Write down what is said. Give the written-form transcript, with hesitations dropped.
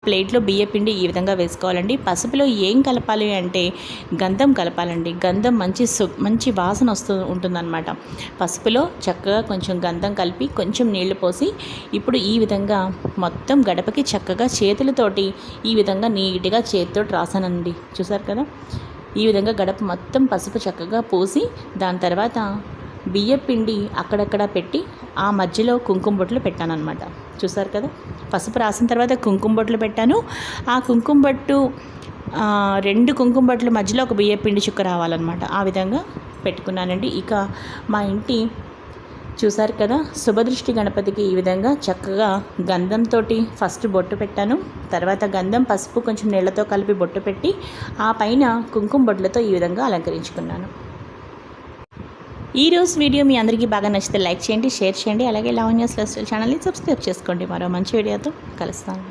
ప్లేట్లో బియ్య పిండి ఈ విధంగా వేసుకోవాలండి. పసుపులో ఏం కలపాలి అంటే గంధం కలపాలండి. గంధం మంచి వాసన ఉంటుందన్నమాట. పసుపులో చక్కగా కొంచెం గంధం కలిపి కొంచెం నీళ్లు పోసి ఇప్పుడు ఈ విధంగా మొత్తం గడపకి చక్కగా చేతులతోటి ఈ విధంగా నీట్గా చేతితో రాసానండి. చూసారు కదా, ఈ విధంగా గడప మొత్తం పసుపు చక్కగా పూసి దాని తర్వాత బియ్య పిండి అక్కడక్కడ పెట్టి ఆ మధ్యలో కుంకుమ బొట్లు పెట్టాను అనమాట. చూసారు కదా, పసుపు రాసిన తర్వాత కుంకుమ బొట్లు పెట్టాను. ఆ కుంకుమ బొట్టు 2 కుంకుమ బొట్ల మధ్యలో ఒక బియ్య పిండి చుక్క రావాలన్నమాట. ఆ విధంగా పెట్టుకున్నానండి. ఇక మా ఇంటి చూసారు కదా, శుభదృష్టి గణపతికి ఈ విధంగా చక్కగా గంధంతో ఫస్ట్ బొట్టు పెట్టాను. తర్వాత గంధం పసుపు కొంచెం నీళ్లతో కలిపి బొట్టు పెట్టి ఆ పైన కుంకుమ బొట్లతో ఈ విధంగా అలంకరించుకున్నాను. ఈరోజు వీడియో మీ అందరికీ బాగా నచ్చితే లైక్ చేయండి, షేర్ చేయండి. అలాగే లావణ్యాస్ లైఫ్ స్టైల్ ఛానల్ని సబ్స్క్రైబ్ చేసుకోండి. మరో మంచి వీడియోతో కలుస్తాను.